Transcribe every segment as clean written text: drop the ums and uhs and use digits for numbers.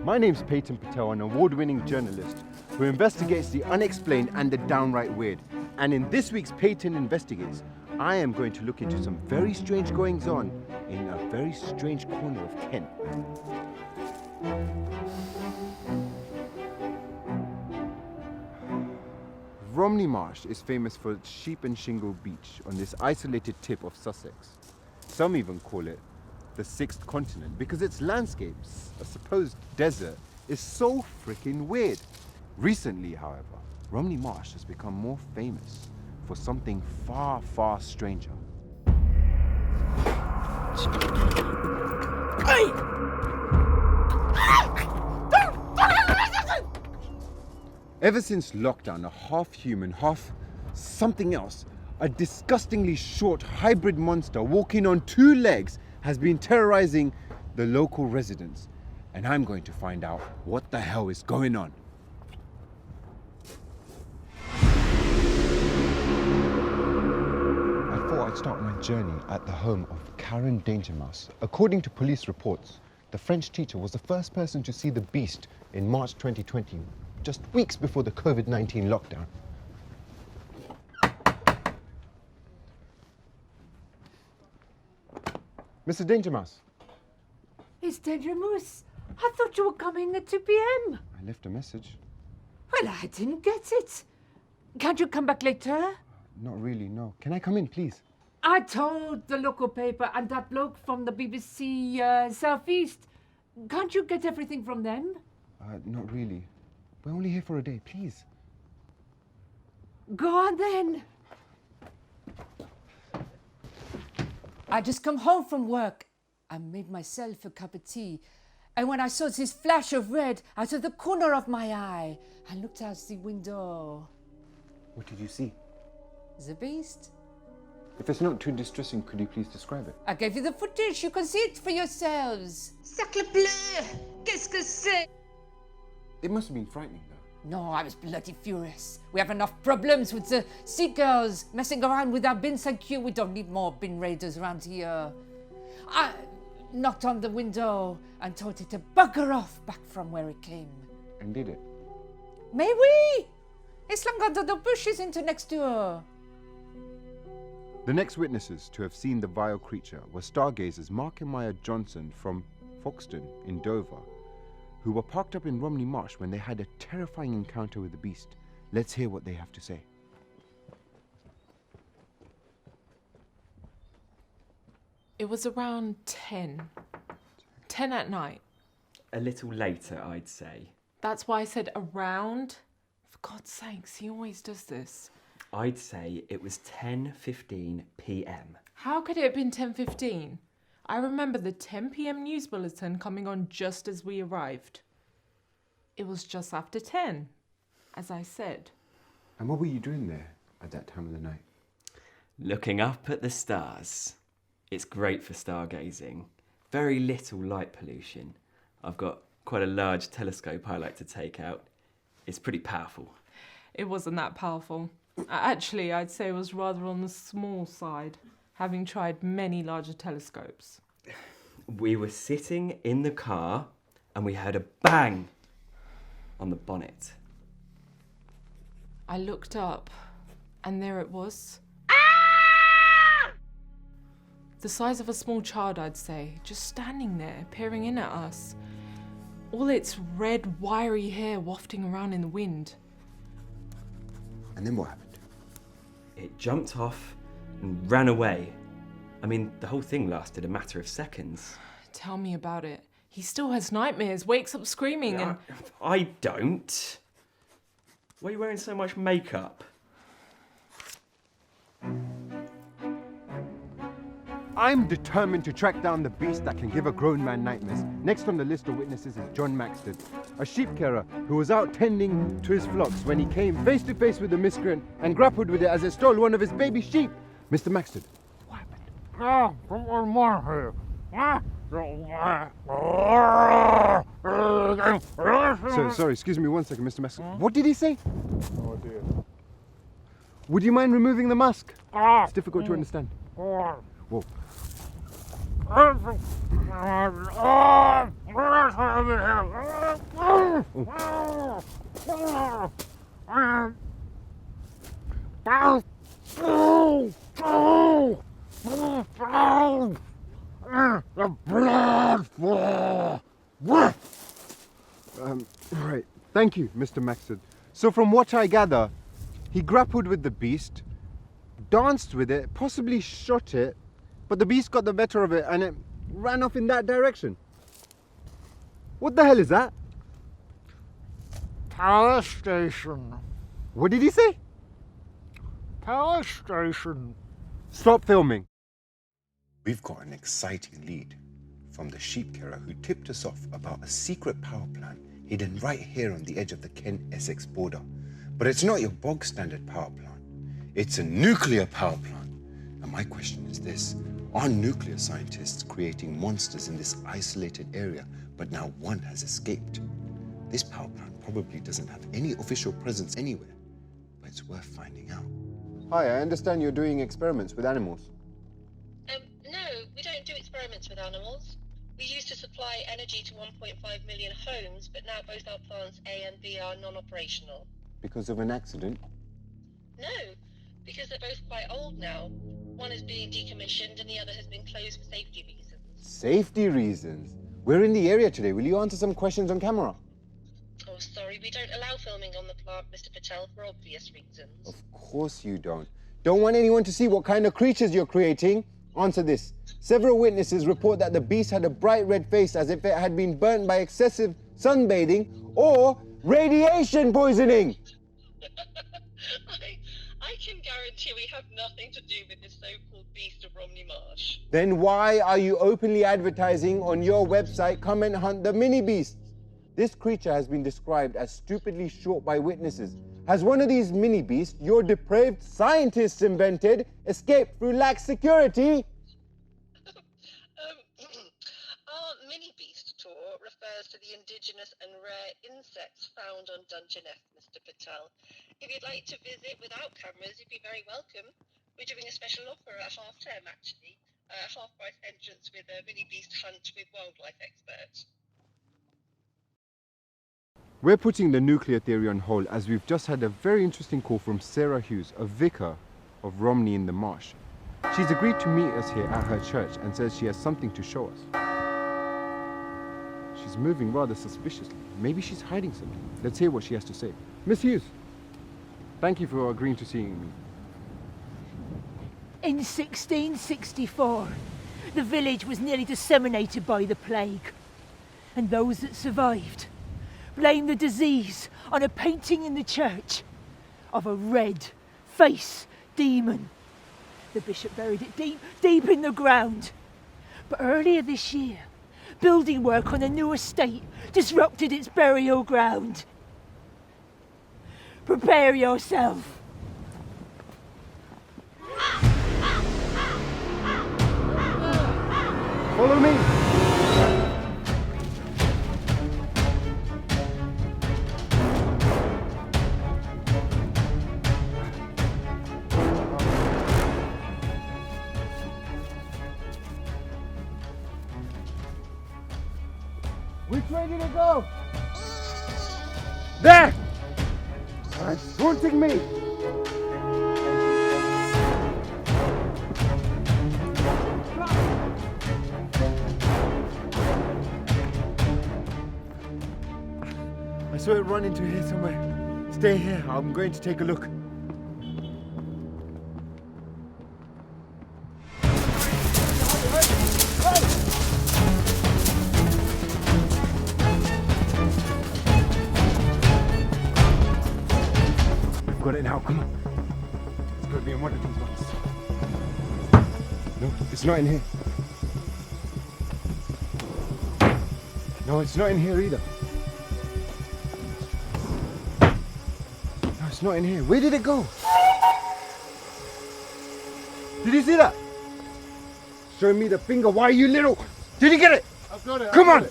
My name's Paton Patel, an award-winning journalist who investigates the unexplained and the downright weird. And in this week's Paton Investigates, I am going to look into some very strange goings-on in a very strange corner of Kent. Romney Marsh is famous for its sheep and shingle beach on this isolated tip of Sussex. Some even call it the sixth continent because its landscapes, a supposed desert, is so freaking weird. Recently, however, Romney Marsh has become more famous for something far, far stranger. Hey! Ever since lockdown, a half-human, half-something else, a disgustingly short hybrid monster walking on two legs has been terrorizing the local residents. And I'm going to find out what the hell is going on. I thought I'd start my journey at the home of Karen Dangermouse. According to police reports, the French teacher was the first person to see the beast in March 2020, just weeks before the COVID-19 lockdown. Mr. Dangermouse. It's Dangermouse. I thought you were coming at 2 p.m. I left a message. Well, I didn't get it. Can't you come back later? Not really, no. Can I come in, please? I told the local paper and that bloke from the BBC Southeast. Can't you get everything from them? Not really. We're only here for a day, please. Go on then. I just come home from work. I made myself a cup of tea. And when I saw this flash of red out of the corner of my eye, I looked out the window. What did you see? The beast. If it's not too distressing, could you please describe it? I gave you the footage. You can see it for yourselves. Sacre bleu! Qu'est-ce que c'est? It must have been frightening, though. No, I was bloody furious. We have enough problems with the seagulls messing around with our bins and queue. We don't need more bin raiders around here. I knocked on the window and told it to bugger off back from where it came. And did it? Mais oui! It slunk under the bushes into next door. The next witnesses to have seen the vile creature were stargazers Mark and Maya Johnson from Foxton in Dover, who were parked up in Romney Marsh when they had a terrifying encounter with the beast. Let's hear what they have to say. It was around 10 at night. A little later, I'd say. That's why I said around. For God's sakes, he always does this. I'd say it was 10:15 p.m. How could it have been 10:15? I remember the 10 p.m. news bulletin coming on just as we arrived. It was just after 10, as I said. And what were you doing there at that time of the night? Looking up at the stars. It's great for stargazing. Very little light pollution. I've got quite a large telescope I like to take out. It's pretty powerful. It wasn't that powerful. Actually, I'd say it was rather on the small side, having tried many larger telescopes. We were sitting in the car and we heard a bang on the bonnet. I looked up and there it was. The size of a small child, I'd say, just standing there, peering in at us. All its red, wiry hair wafting around in the wind. And then what happened? It jumped off and ran away. I mean, the whole thing lasted a matter of seconds. Tell me about it. He still has nightmares, wakes up screaming and... I don't. Why are you wearing so much makeup? I'm determined to track down the beast that can give a grown man nightmares. Next on the list of witnesses is John Maxted, a sheep carer who was out tending to his flocks when he came face to face with the miscreant and grappled with it as it stole one of his baby sheep. Mr. Maxted, what happened? Sorry, excuse me 1 second, Mr. Maxted. What did he say? No idea. Would you mind removing the mask? It's difficult to understand. Whoa. Right. Thank you, Mr. Maxted. So from what I gather, he grappled with the beast, danced with it, possibly shot it, but the beast got the better of it and it ran off in that direction. What the hell is that? Power station. What did he say? Power station. Stop filming. We've got an exciting lead from the sheep carer who tipped us off about a secret power plant hidden right here on the edge of the Kent-Essex border. But it's not your bog standard power plant. It's a nuclear power plant. And my question is this: are nuclear scientists creating monsters in this isolated area, but now one has escaped? This power plant probably doesn't have any official presence anywhere, but it's worth finding out. Hi, I understand you're doing experiments with animals. No, we don't do experiments with animals. We used to supply energy to 1.5 million homes, but now both our plants A and B are non-operational. Because of an accident? No, because they're both quite old now. One is being decommissioned and the other has been closed for safety reasons. Safety reasons? We're in the area today. Will you answer some questions on camera? Oh, sorry, we don't allow filming on the plant, Mr. Patel, for obvious reasons. Of course you don't. Don't want anyone to see what kind of creatures you're creating? Answer this. Several witnesses report that the beast had a bright red face as if it had been burnt by excessive sunbathing or radiation poisoning. I can guarantee we have nothing to do with this so-called Beast of Romney Marsh. Then why are you openly advertising on your website, Come and Hunt the Mini Beasts? This creature has been described as stupidly short by witnesses. Has one of these mini beasts your depraved scientists invented escaped through lax security? Our mini beast tour refers to the indigenous and rare insects found on Dungeon F, Mr. Patel. If you'd like to visit without cameras, you'd be very welcome. We're doing a special offer at half term, actually. Half-price entrance with a mini beast hunt with wildlife experts. We're putting the nuclear theory on hold as we've just had a very interesting call from Sarah Hughes, a vicar of Romney in the Marsh. She's agreed to meet us here at her church and says she has something to show us. She's moving rather suspiciously. Maybe she's hiding something. Let's hear what she has to say. Miss Hughes, thank you for agreeing to seeing me. In 1664, the village was nearly disseminated by the plague, and those that survived blamed the disease on a painting in the church of a red-faced demon. The bishop buried it deep in the ground. But earlier this year, building work on a new estate disrupted its burial ground. Prepare yourself. Follow me. Which way did it go? There! It's haunting me! I saw it run into here somewhere. Stay here, I'm going to take a look. Got it now, come on. It's got to be in one of these ones. No, it's not in here. No, it's not in here either. No, it's not in here. Where did it go? Did you see that? Showing me the finger. Why are you little? Did you get it? I've got it. Come on.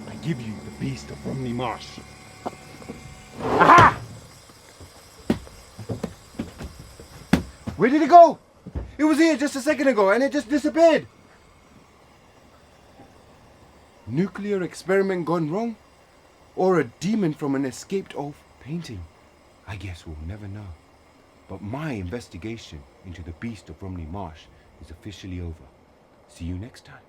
I give you the Beast of Romney Marsh. Aha! Where did it go? It was here just a second ago and it just disappeared. Nuclear experiment gone wrong? Or a demon from an escaped old painting? I guess we'll never know. But my investigation into the Beast of Romney Marsh is officially over. See you next time.